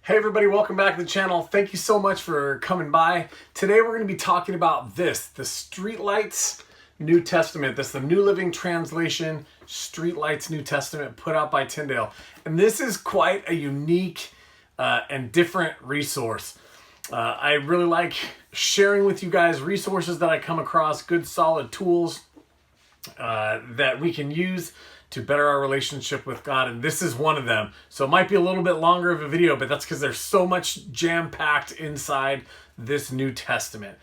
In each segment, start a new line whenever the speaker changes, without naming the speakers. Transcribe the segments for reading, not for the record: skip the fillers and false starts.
Hey everybody, welcome back to the channel. Thank you so much for coming by. Today we're going to be talking about the Streetlights New Testament. This is the New Living Translation, Streetlights New Testament, put out by Tyndale. And this is quite a unique and different resource. I really like sharing with you guys resources that I come across, good solid tools that we can use to better our relationship with God, and this is one of them. So it might be a little bit longer of a video, but that's because there's so much jam-packed inside this New Testament.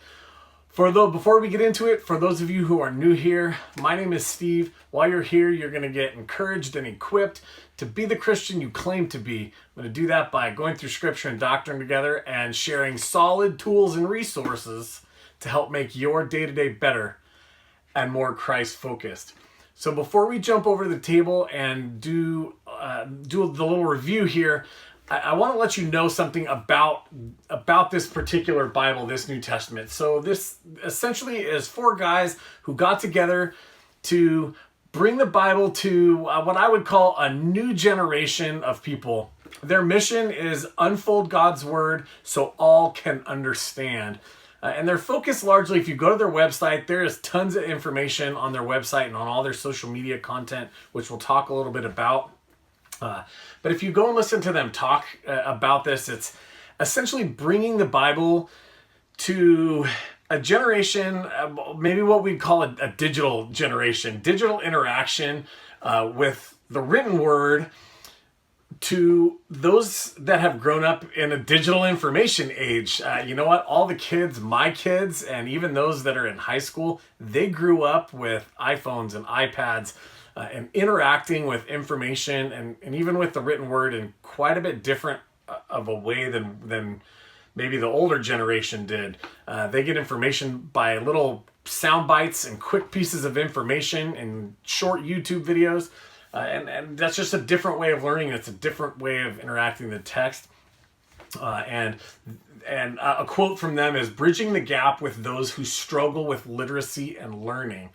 Before we get into it, for those of you who are new here, my name is Steve. While you're here, you're going to get encouraged and equipped to be the Christian you claim to be. I'm going to do that by going through Scripture and doctrine together and sharing solid tools and resources to help make your day-to-day better and more Christ-focused. So before we jump over to the table and do the little review here, I want to let you know something about this particular Bible, this New Testament. So this essentially is four guys who got together to bring the Bible to what I would call a new generation of people. Their mission is unfold God's Word so all can understand. And they're focused largely, if you go to their website, there is tons of information on their website and on all their social media content, which we'll talk a little bit about. But if you go and listen to them talk about this, it's essentially bringing the Bible to a generation, maybe what we'd call a digital generation, digital interaction with the written word, to those that have grown up in a digital information age. You know what? All the kids, my kids, and even those that are in high school, they grew up with iPhones and iPads and interacting with information and even with the written word in quite a bit different of a way than maybe the older generation did. They get information by little sound bites and quick pieces of information and short YouTube videos. And that's just a different way of learning. It's a different way of interacting with the text. And a quote from them is, "Bridging the gap with those who struggle with literacy and learning."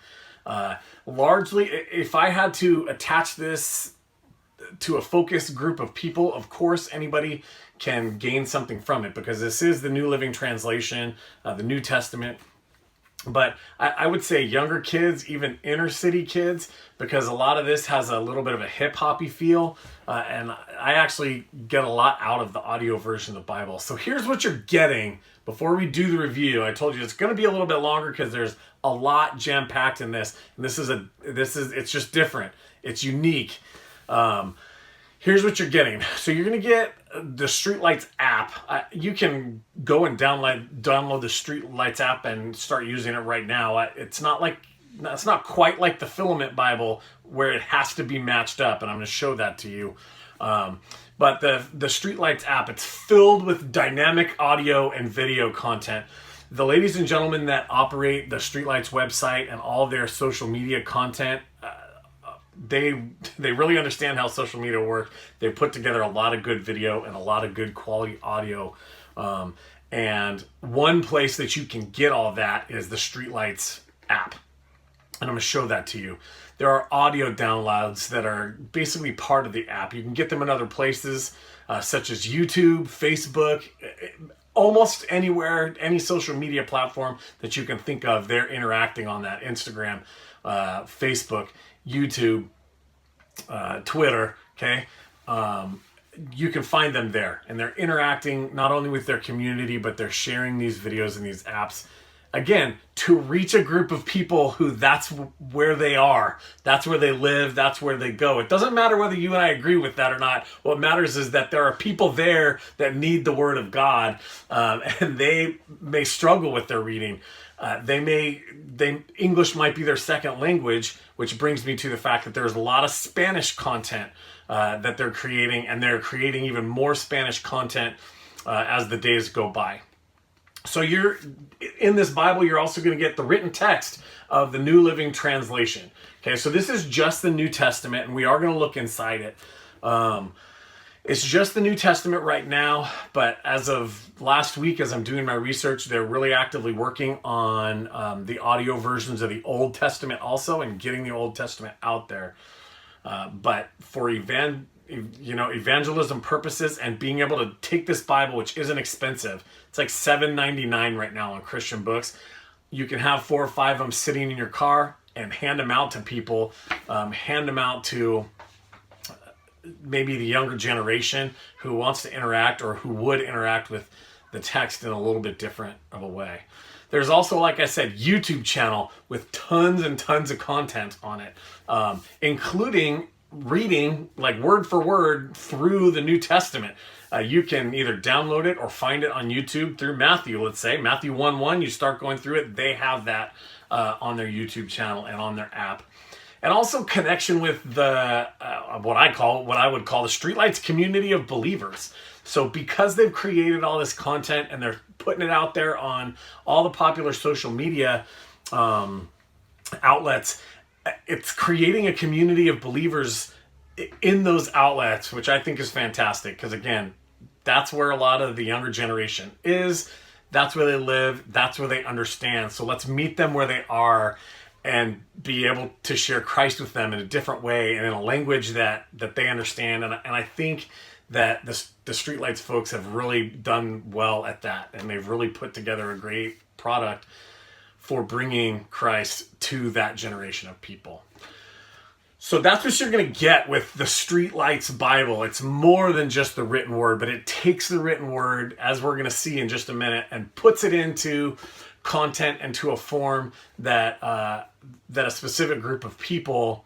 Largely, if I had to attach this to a focused group of people, of course, anybody can gain something from it because this is the New Living Translation, the New Testament. But I would say younger kids, even inner city kids, because a lot of this has a little bit of a hip-hoppy feel. And I actually get a lot out of the audio version of the Bible. So here's what you're getting before we do the review. I told you it's going to be a little bit longer because there's a lot jam-packed in this. And it's just different. It's unique. Here's what you're getting. So you're going to get the Streetlights app. You can go and download the Streetlights app and start using it right now. It's not quite like the Filament Bible where it has to be matched up, and I'm going to show that to you. But the Streetlights app, it's filled with dynamic audio and video content. The ladies and gentlemen that operate the Streetlights website and all their social media content, they really understand how social media works. They put together a lot of good video and a lot of good quality audio. And one place that you can get all that is the Streetlights app. And I'm going to show that to you. There are audio downloads that are basically part of the app. You can get them in other places, such as YouTube, Facebook, almost anywhere, any social media platform that you can think of. They're interacting on that. Instagram, Facebook, YouTube, Twitter, okay? You can find them there, and they're interacting not only with their community, but they're sharing these videos and these apps, again, to reach a group of people who that's where they are, that's where they live, that's where they go. It doesn't matter whether you and I agree with that or not. What matters is that there are people there that need the Word of God, and they may struggle with their reading. English might be their second language, which brings me to the fact that there's a lot of Spanish content that they're creating, and they're creating even more Spanish content as the days go by. So you're in this Bible, you're also going to get the written text of the New Living Translation. Okay, so this is just the New Testament, and we are going to look inside it. It's just the New Testament right now, but as of last week, as I'm doing my research, they're really actively working on the audio versions of the Old Testament also, and getting the Old Testament out there. But for evangelism purposes, and being able to take this Bible, which isn't expensive. It's like $7.99 right now on Christian books. You can have 4 or 5 of them sitting in your car and hand them out to people, hand them out to maybe the younger generation who wants to interact or who would interact with the text in a little bit different of a way. There's also, like I said, YouTube channel with tons and tons of content on it, including reading like word for word through the New Testament. You can either download it or find it on YouTube through Matthew. Let's say Matthew 1:1, you start going through it. They have that on their YouTube channel and on their app. And also connection with the what I would call the Streetlights community of believers. So because they've created all this content and they're putting it out there on all the popular social media outlets, it's creating a community of believers in those outlets, which I think is fantastic. Because again, that's where a lot of the younger generation is. That's where they live. That's where they understand. So let's meet them where they are and be able to share Christ with them in a different way and in a language that they understand. And I think that the Streetlights folks have really done well at that. And they've really put together a great product for bringing Christ to that generation of people. So that's what you're going to get with the Streetlights Bible. It's more than just the written word, but it takes the written word, as we're going to see in just a minute, and puts it into content and to a form that a specific group of people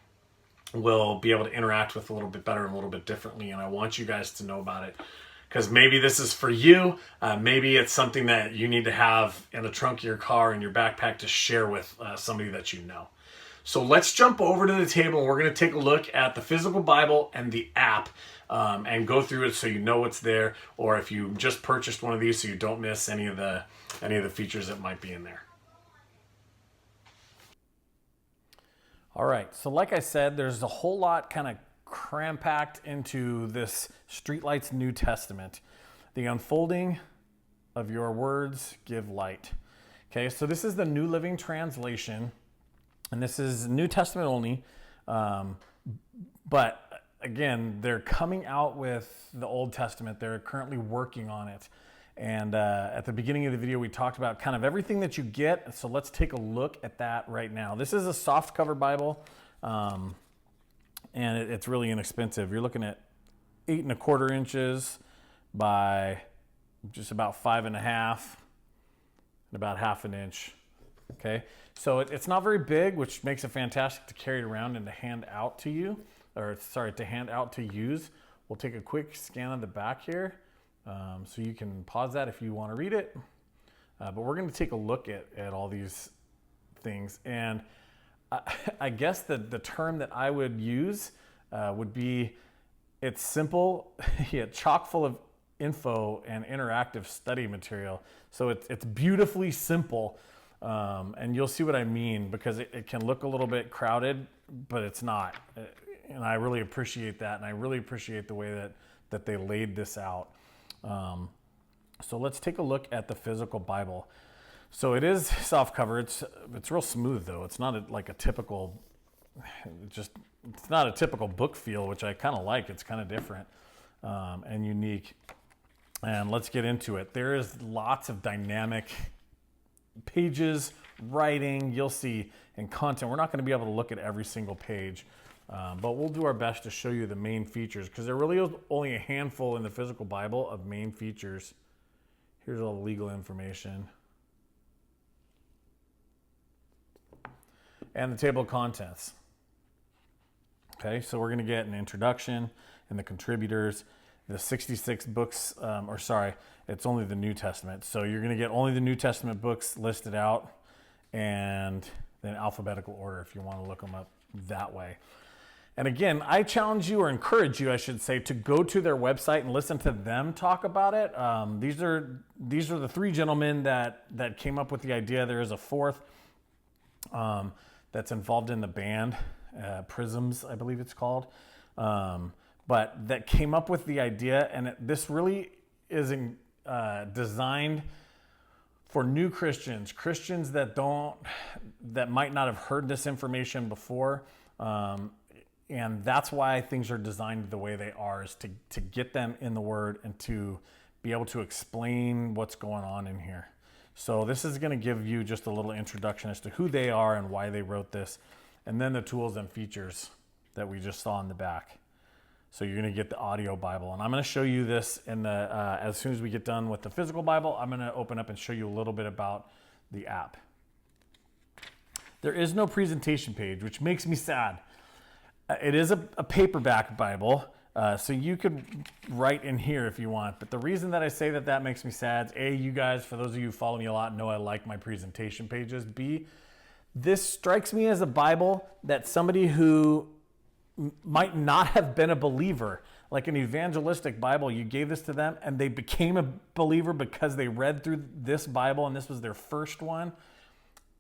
will be able to interact with a little bit better and a little bit differently. And I want you guys to know about it, because maybe this is for you. Maybe it's something that you need to have in the trunk of your car, in your backpack, to share with somebody that you know. So let's jump over to the table, and we're going to take a look at the physical Bible and the app and go through it so you know what's there, or if you just purchased one of these so you don't miss any of the features that might be in there. All right, so like I said, there's a whole lot kind of cram-packed into this Streetlights New Testament. The unfolding of your words give light. Okay, so this is the New Living Translation, and this is New Testament only. But again, they're coming out with the Old Testament. They're currently working on it. And at the beginning of the video, we talked about kind of everything that you get. So let's take a look at that right now. This is a soft cover Bible, and it's really inexpensive. You're looking at 8 1/4 inches by just about 5 1/2, and about 1/2 inch. Okay, so it's not very big, which makes it fantastic to carry it around and to hand out to you, to hand out to use. We'll take a quick scan of the back here. So you can pause that if you want to read it. But we're going to take a look at all these things. And I guess the term that I would use would be, it's simple, yet chock full of info and interactive study material. So it's beautifully simple. And you'll see what I mean, because it can look a little bit crowded, but it's not. And I really appreciate that. And I really appreciate the way that they laid this out. So let's take a look at the physical Bible. So it is soft cover. It's real smooth though. It's not like a typical, it's not a typical book feel, which I kind of like. It's kind of different and unique. And let's get into it. There is lots of dynamic pages, writing, you'll see, and content. We're not going to be able to look at every single page. But we'll do our best to show you the main features, because there really is only a handful in the physical Bible of main features. Here's all the legal information. And the table of contents. Okay, so we're going to get an introduction and the contributors, the 66 books, it's only the New Testament. So you're going to get only the New Testament books listed out, and then alphabetical order if you want to look them up that way. And again, I challenge you, or encourage you, I should say, to go to their website and listen to them talk about it. These are the 3 gentlemen that came up with the idea. There is a 4th that's involved in the band, Prisms, I believe it's called. But that came up with the idea, and this really is designed for new Christians that might not have heard this information before. And that's why things are designed the way they are, is to get them in the Word and to be able to explain what's going on in here. So this is going to give you just a little introduction as to who they are and why they wrote this, and then the tools and features that we just saw in the back. So you're going to get the audio Bible, and I'm going to show you this in the as soon as we get done with the physical Bible. I'm going to open up and show you a little bit about the app. There is no presentation page, which makes me sad. It is a paperback Bible, so you could write in here if you want. But the reason that I say that makes me sad is, A, you guys, for those of you who follow me a lot, know I like my presentation pages. B, this strikes me as a Bible that somebody who might not have been a believer, like an evangelistic Bible, you gave this to them and they became a believer because they read through this Bible and this was their first one.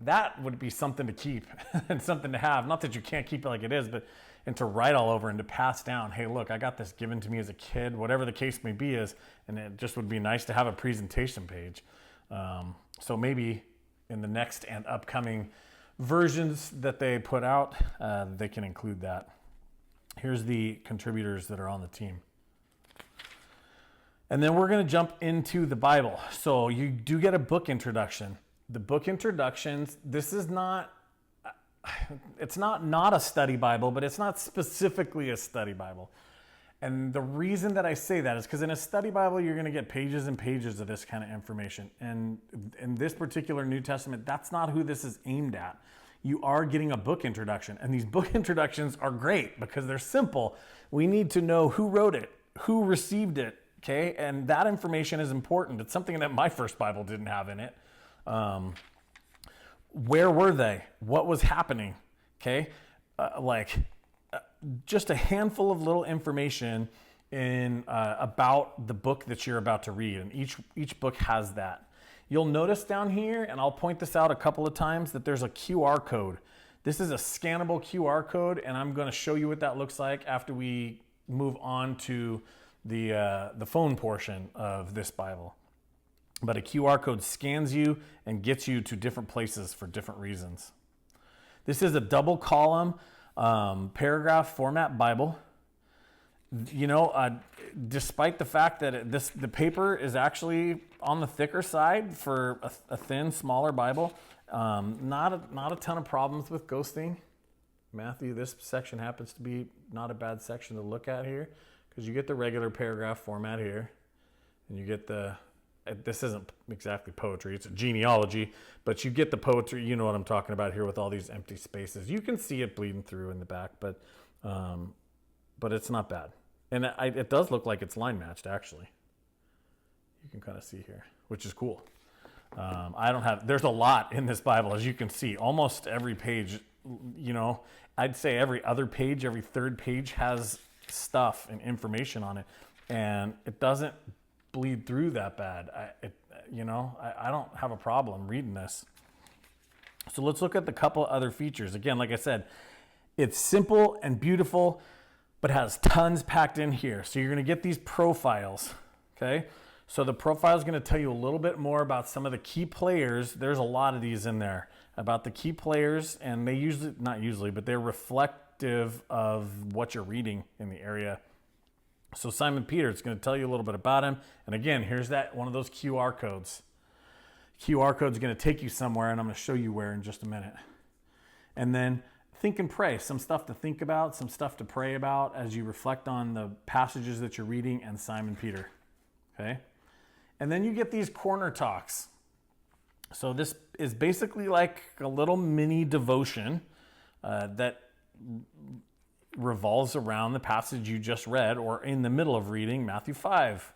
That would be something to keep and something to have. Not that you can't keep it like it is, but and to write all over and to pass down. Hey, look, I got this given to me as a kid, whatever the case may be is, and it just would be nice to have a presentation page. So maybe in the next and upcoming versions that they put out, they can include that. Here's the contributors that are on the team. And then we're going to jump into the Bible. So you do get a book introduction. The book introductions, this is not, it's not a study Bible, but it's not specifically a study Bible. And the reason that I say that is because in a study Bible, you're going to get pages and pages of this kind of information. And in this particular New Testament, that's not who this is aimed at. You are getting a book introduction. And these book introductions are great because they're simple. We need to know who wrote it, who received it, okay? And that information is important. It's something that my first Bible didn't have in it. Where were they? What was happening? Okay. Just a handful of little information in, about the book that you're about to read. And each book has that. You'll notice down here, and I'll point this out a couple of times, that there's a QR code. This is a scannable QR code, and I'm going to show you what that looks like after we move on to the phone portion of this Bible. But a QR code scans you and gets you to different places for different reasons. This is a double column paragraph format Bible. You know, despite the fact that the paper is actually on the thicker side for a thin, smaller Bible, not a ton of problems with ghosting. Matthew, this section happens to be not a bad section to look at here because you get the regular paragraph format here, and you get this isn't exactly poetry, it's a genealogy, but you get the poetry, you know what I'm talking about here with all these empty spaces. You can see it bleeding through in the back, but it's not bad. And it does look like it's line matched, actually. You can kind of see here, which is cool. There's a lot in this Bible, as you can see. Almost every page, you know, I'd say every other page, every third page has stuff and information on it. And it doesn't bleed through that bad. I don't have a problem reading this. So let's look at the couple other features. Again, like I said, it's simple and beautiful, but has tons packed in here. So you're going to get these profiles, okay? So the profile is going to tell you a little bit more about some of the key players. There's a lot of these in there about the key players, and they usually, not usually, but they're reflective of what you're reading in the area. So Simon Peter, it's going to tell you a little bit about him. And again, here's that one of those QR codes. QR code is going to take you somewhere, and I'm going to show you where in just a minute. And then think and pray. Some stuff to think about, some stuff to pray about as you reflect on the passages that you're reading and Simon Peter. Okay? And then you get these corner talks. So this is basically like a little mini devotion that revolves around the passage you just read or in the middle of reading Matthew 5.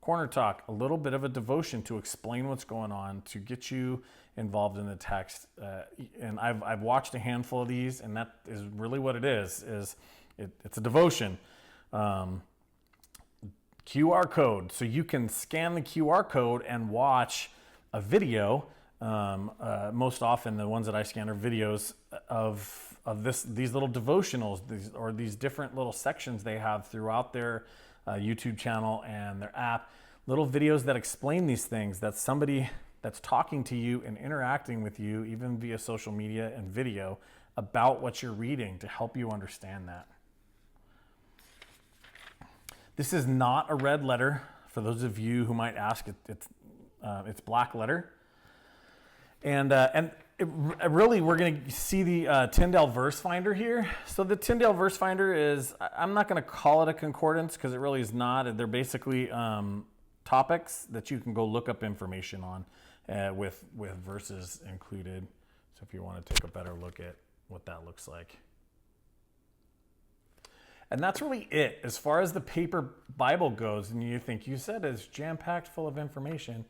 Corner talk, a little bit of a devotion to explain what's going on, to get you involved in the text. And I've watched a handful of these, and that is really what it is it's a devotion. QR code, so you can scan the QR code and watch a video. Most often the ones that I scan are videos of these little devotionals, these different little sections they have throughout their YouTube channel and their app, little videos that explain these things, that somebody that's talking to you and interacting with you, even via social media and video, about what you're reading to help you understand that. This is not a red letter. For those of you who might ask, it's black letter. And really, we're going to see the Tyndale verse finder here. So the Tyndale verse finder is, I'm not going to call it a concordance because it really is not. They're basically topics that you can go look up information on with verses included. So if you want to take a better look at what that looks like. And that's really it. As far as the paper Bible goes, and you said it's jam-packed full of information.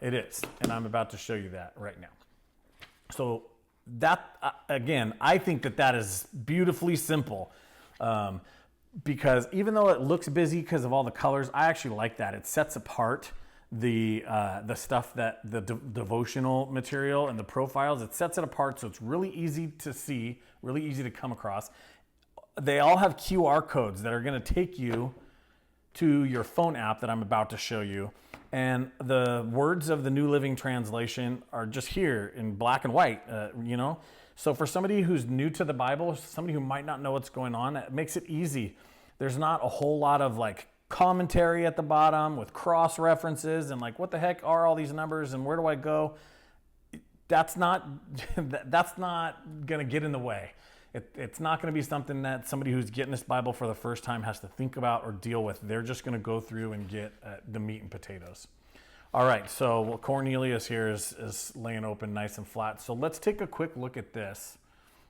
It is. And I'm about to show you that right now. So that, again, I think that is beautifully simple. Because even though it looks busy because of all the colors, I actually like that. It sets apart the stuff that the devotional material and the profiles. It sets it apart so it's really easy to see, really easy to come across. They all have QR codes that are going to take you to your phone app that I'm about to show you. And the words of the New Living Translation are just here in black and white, So for somebody who's new to the Bible, somebody who might not know what's going on, it makes it easy. There's not a whole lot of commentary at the bottom with cross references and what the heck are all these numbers and where do I go? That's not going to get in the way. It's not going to be something that somebody who's getting this Bible for the first time has to think about or deal with. They're just going to go through and get the meat and potatoes. All right, so Cornelius here is laying open nice and flat. So let's take a quick look at this.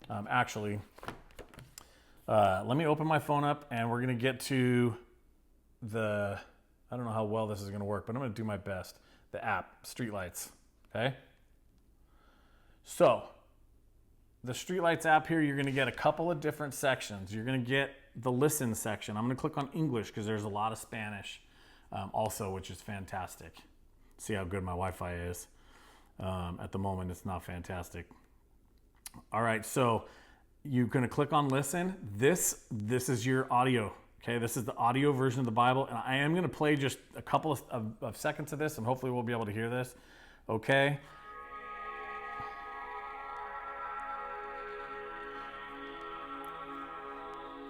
Let me open my phone up and we're going to get to I don't know how well this is going to work, but I'm going to do my best. The app, Streetlights, okay? So the Streetlights app here, you're going to get a couple of different sections. You're going to get the listen section. I'm going to click on English because there's a lot of Spanish also, which is fantastic. See how good my Wi-Fi is. At the moment, it's not fantastic. All right, so you're going to click on listen. This is your audio. Okay, this is the audio version of the Bible, and I am going to play just a couple of seconds of this, and hopefully we'll be able to hear this. Okay.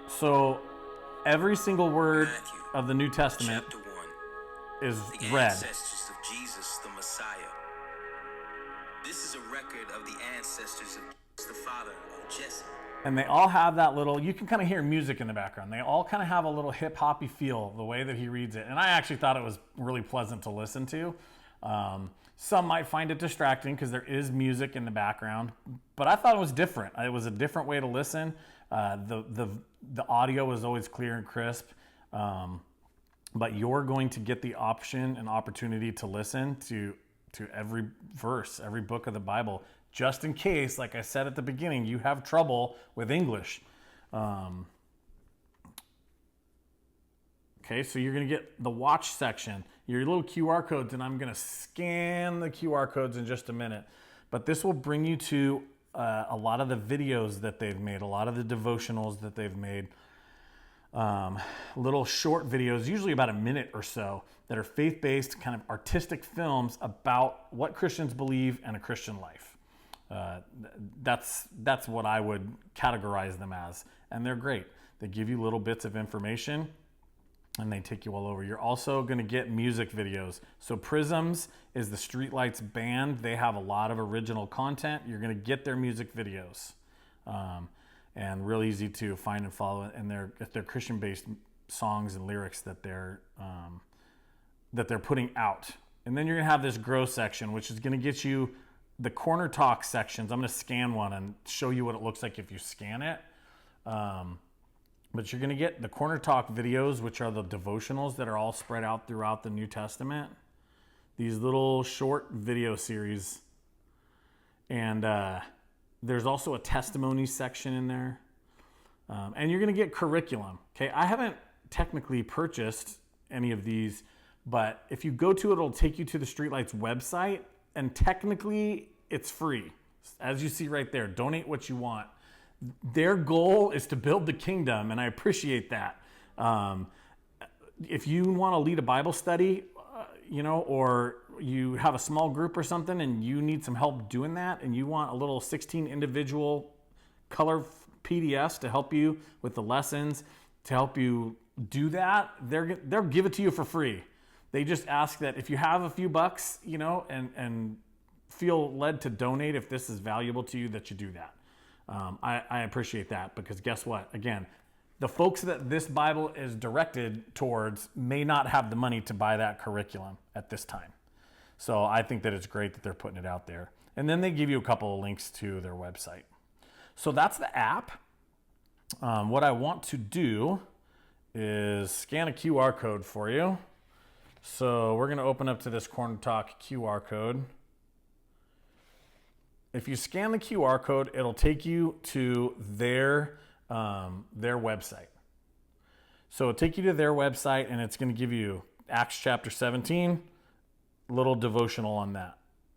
So every single word
Matthew,
of the New Testament
chapter 1,
is
the
read.
ancestors of Jesus, the Messiah. This is a record of the ancestors of Jesus, the father of Jesse.
And they all have that little, you can kind of hear music in the background. They all kind of have a little hip-hoppy feel, the way that he reads it. And I actually thought it was really pleasant to listen to. Some might find it distracting because there is music in the background, but I thought it was different. It was a different way to listen. The audio was always clear and crisp, but you're going to get the option and opportunity to listen to every verse, every book of the Bible, just in case, like I said at the beginning, you have trouble with English. Okay, so you're going to get the watch section, your little QR codes, and I'm going to scan the QR codes in just a minute. But this will bring you to a lot of the videos that they've made, a lot of the devotionals that they've made, little short videos, usually about a minute or so, that are faith-based, kind of artistic films about what Christians believe and a Christian life. That's what I would categorize them as, and they're great. They give you little bits of information, and they take you all over. You're also going to get music videos. So Prisms is the Streetlights band. They have a lot of original content. You're going to get their music videos, and real easy to find and follow. And they're Christian-based songs and lyrics that they're putting out. And then you're going to have this grow section, which is going to get you the corner talk sections. I'm going to scan one and show you what it looks like if you scan it. But you're going to get the Corner Talk videos, which are the devotionals that are all spread out throughout the New Testament. These little short video series. And there's also a testimony section in there. And you're going to get curriculum. Okay, I haven't technically purchased any of these, but if you go to it, it'll take you to the Streetlights website. And technically, it's free. As you see right there, donate what you want. Their goal is to build the kingdom, and I appreciate that. If you want to lead a Bible study, or you have a small group or something and you need some help doing that, and you want a little 16 individual color PDFs to help you with the lessons, to help you do that, they'll give it to you for free. They just ask that if you have a few bucks, and feel led to donate, if this is valuable to you, that you do that. I appreciate that, because guess what? Again, the folks that this Bible is directed towards may not have the money to buy that curriculum at this time. So I think that it's great that they're putting it out there. And then they give you a couple of links to their website. So that's the app. What I want to do is scan a QR code for you. So we're going to open up to this Corner Talk QR code. If you scan the QR code, it'll take you to their website. So it'll take you to their website, and it's going to give you Acts chapter 17, little devotional on that.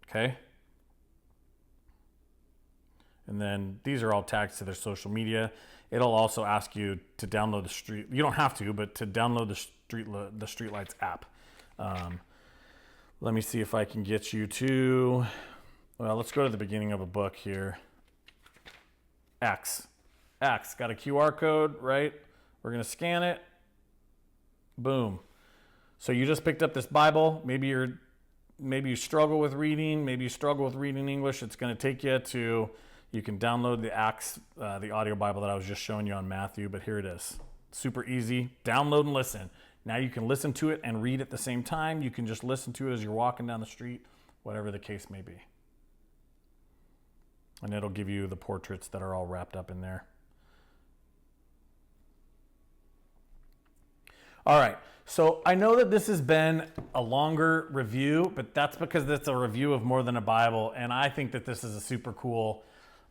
Okay? And then these are all tags to their social media. It'll also ask you to download you don't have to, but to download the Streetlights app. Let me see if I can get you to, let's go to the beginning of a book here. Acts, got a QR code, right? We're going to scan it. Boom. So you just picked up this Bible. Maybe you struggle with reading. Maybe you struggle with reading English. It's going to take you to, you can download the Acts, the audio Bible that I was just showing you on Matthew, but here it is. Super easy. Download and listen. Now you can listen to it and read at the same time. You can just listen to it as you're walking down the street, whatever the case may be. And it'll give you the portraits that are all wrapped up in there. All right, so I know that this has been a longer review, but that's because it's a review of more than a Bible, and I think that this is a super cool,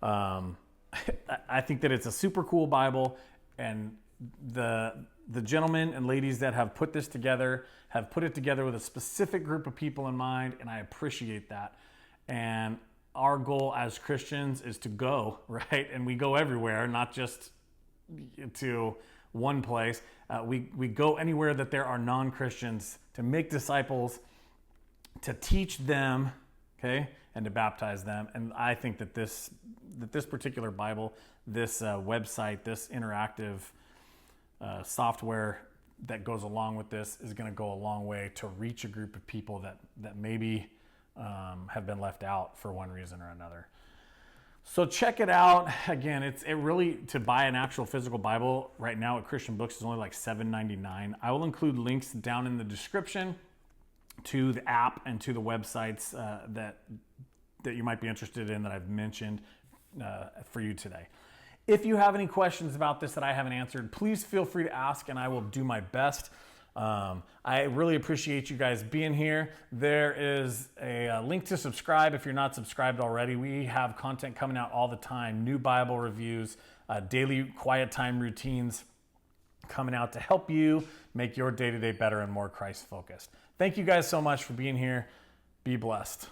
I think that it's a super cool Bible, and the gentlemen and ladies that have put this together have put it together with a specific group of people in mind, and I appreciate that. And our goal as Christians is to go, right? And we go everywhere, not just to one place. We go anywhere that there are non-Christians, to make disciples, to teach them, okay, and to baptize them. And I think that this particular Bible, this website, this interactive software that goes along with this is going to go a long way to reach a group of people that maybe have been left out for one reason or another. So check it out. Again, it really, to buy an actual physical Bible right now at Christian Books is only like $7.99. I will include links down in the description to the app and to the websites that you might be interested in that I've mentioned for you today. If you have any questions about this that I haven't answered, please feel free to ask, and I will do my best. I really appreciate you guys being here. There is a link to subscribe if you're not subscribed already. We have content coming out all the time, new Bible reviews, daily quiet time routines coming out to help you make your day-to-day better and more Christ-focused. Thank you guys so much for being here. Be blessed.